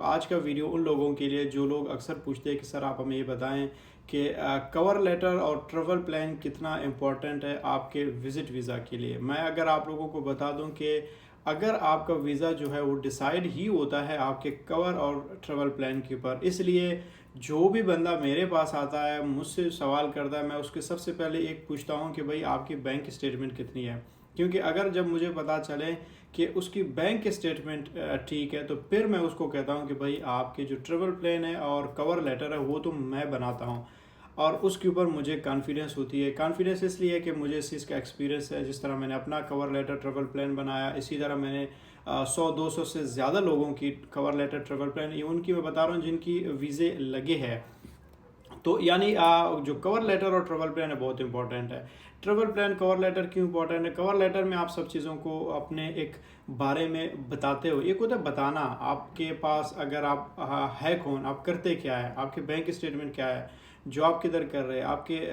آج کا ویڈیو ان لوگوں کے لیے جو لوگ اکثر پوچھتے ہیں کہ سر آپ ہمیں یہ بتائیں کہ کور لیٹر اور ٹریول پلان کتنا امپورٹنٹ ہے آپ کے وزٹ ویزا کے لیے۔ میں اگر آپ لوگوں کو بتا دوں کہ اگر آپ کا ویزا جو ہے وہ ڈیسائیڈ ہی ہوتا ہے آپ کے کور اور ٹریول پلان کے اوپر، اس لیے جو بھی بندہ میرے پاس آتا ہے مجھ سے سوال کرتا ہے، میں اس کے سب سے پہلے ایک پوچھتا ہوں کہ بھائی آپ کی بینک اسٹیٹمنٹ کتنی ہے، کیونکہ اگر جب مجھے پتا چلے کہ اس کی بینک اسٹیٹمنٹ ٹھیک ہے تو پھر میں اس کو کہتا ہوں کہ بھائی آپ کے جو ٹریول پلان ہے اور کور لیٹر ہے وہ تو میں بناتا ہوں، اور اس کے اوپر مجھے کانفیڈنس ہوتی ہے۔ کانفیڈنس اس لیے کہ مجھے اس چیز کا ایکسپیرینس ہے، جس طرح میں نے اپنا کور لیٹر ٹریول پلان بنایا، اسی طرح میں نے 100-200 سے زیادہ لوگوں کی کور لیٹر ٹریول پلان، یہ ان کی میں بتا رہا ہوں جن کی ویزے لگے ہیں۔ تو یعنی جو کور لیٹر اور ٹریول پلان ہے بہت امپورٹنٹ ہے۔ ٹریول پلان کور لیٹر کیوں امپورٹنٹ ہے؟ کور لیٹر میں آپ سب چیزوں کو اپنے ایک بارے میں بتاتے ہو۔ ایک ہوتا ہے بتانا، آپ کے پاس اگر آپ ہے کون، آپ کرتے کیا ہے، آپ کے بینک اسٹیٹمنٹ کیا ہے، جاب کدھر کر رہے ہیں، آپ کے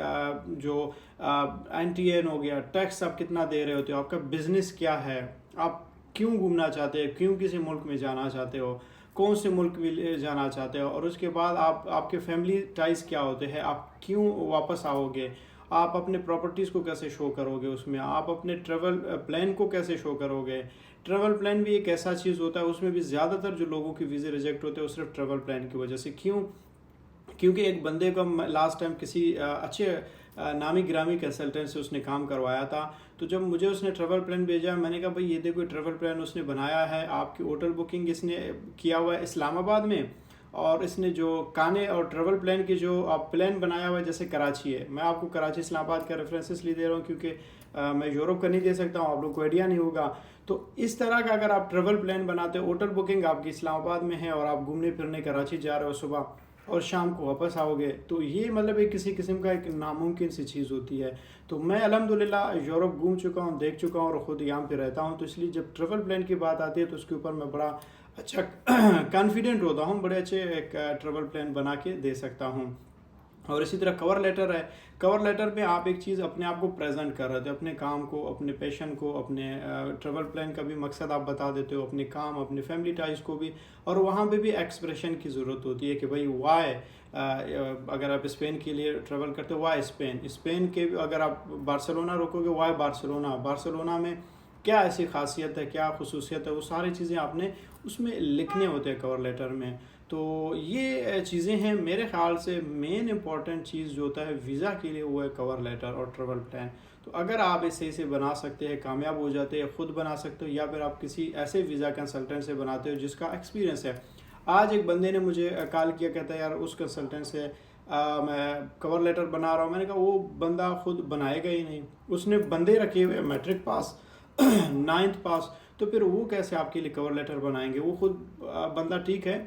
جو این ٹی این ہو گیا، ٹیکس آپ کتنا دے رہے ہوتے ہو، آپ کا بزنس کیا ہے، آپ کیوں گھومنا چاہتے ہیں، کیوں کسی ملک میں جانا چاہتے ہو، کون سے ملک میں جانا چاہتے ہو، اور اس کے بعد آپ کے فیملی ٹائز کیا ہوتے ہیں، آپ کیوں واپس آؤ گے، آپ اپنے پراپرٹیز کو کیسے شو کرو گے، اس میں آپ اپنے ٹریول پلان کو کیسے شو کرو گے۔ ٹریول پلان بھی ایک ایسا چیز ہوتا ہے، اس میں بھی زیادہ تر جو لوگوں کی ویزے ریجیکٹ ہوتے ہیں وہ صرف ٹریول پلان کی وجہ سے۔ کیونکہ ایک بندے کو لاسٹ ٹائم کسی اچھے نامی گرامی کنسلٹنٹ سے اس نے کام کروایا تھا، تو جب مجھے اس نے ٹریول پلان بھیجا، میں نے کہا بھائی یہ دیکھو ٹریول پلان اس نے بنایا ہے، آپ کی ہوٹل بکنگ اس نے کیا ہوا ہے اسلام آباد میں، اور اس نے جو کھانے اور ٹریول پلان کی جو آپ پلان بنایا ہوا ہے جیسے کراچی ہے، میں آپ کو کراچی اسلام آباد کا ریفرنسز لی دے رہا ہوں کیونکہ میں یورپ کا نہیں دے سکتا ہوں، آپ لوگ کو آئیڈیا نہیں ہوگا۔ تو اس طرح کا اگر آپ ٹریول پلان بناتے ہو، ہوٹل بکنگ آپ کی اسلام آباد میں ہے اور آپ گھومنے پھرنے کراچی جا رہے ہو صبح اور شام کو واپس آؤ گے، تو یہ مطلب ایک کسی قسم کا ایک ناممکن سی چیز ہوتی ہے۔ تو میں الحمدللہ یورپ گھوم چکا ہوں، دیکھ چکا ہوں، اور خود یہاں پہ رہتا ہوں، تو اس لیے جب ٹریول پلان کی بات آتی ہے تو اس کے اوپر میں بڑا اچھا کانفیڈنٹ ہوتا ہوں، بڑے اچھے ایک ٹریول پلان بنا کے دے سکتا ہوں۔ اور اسی طرح کور لیٹر ہے، کور لیٹر میں آپ ایک چیز اپنے آپ کو پریزنٹ کر رہے تھے، اپنے کام کو، اپنے پیشن کو، اپنے ٹریول پلان کا بھی مقصد آپ بتا دیتے ہو، اپنے کام، اپنے فیملی ٹائز کو بھی، اور وہاں پہ بھی ایکسپریشن کی ضرورت ہوتی ہے کہ بھائی وائی، اگر آپ اسپین کے لیے ٹریول کرتے ہو وائی اسپین کے اگر آپ بارسلونا روکو گے وائی بارسلونا میں کیا ایسی خاصیت ہے، کیا خصوصیت ہے، وہ ساری چیزیں آپ نے اس میں لکھنے ہوتے ہیں کور لیٹر میں۔ تو یہ چیزیں ہیں میرے خیال سے مین امپورٹنٹ چیز جو ہوتا ہے ویزا کے لیے، وہ ہے کور لیٹر اور ٹریول پلان۔ تو اگر آپ اس صحیح سے بنا سکتے ہیں، کامیاب ہو جاتے ہیں، خود بنا سکتے ہو، یا پھر آپ کسی ایسے ویزا کنسلٹنٹ سے بناتے ہو جس کا ایکسپیرینس ہے۔ آج ایک بندے نے مجھے کال کیا، کہتا ہے یار اس کنسلٹنٹ سے میں کور لیٹر بنا رہا ہوں، میں نے کہا وہ بندہ خود بنائے گا ہی نہیں، اس نے بندے رکھے ہوئے میٹرک پاس 9th پاس، تو پھر وہ کیسے آپ کے لیے کور لیٹر بنائیں گے؟ وہ خود بندہ ٹھیک ہے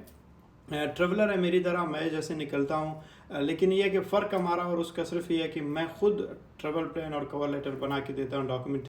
ٹریولر ہے میری طرح، میں جیسے نکلتا ہوں، لیکن یہ ہے کہ فرق ہمارا اور اس کا صرف یہ ہے کہ میں خود ٹریول پلان اور کور لیٹر بنا کے دیتا ہوں ڈاکومنٹ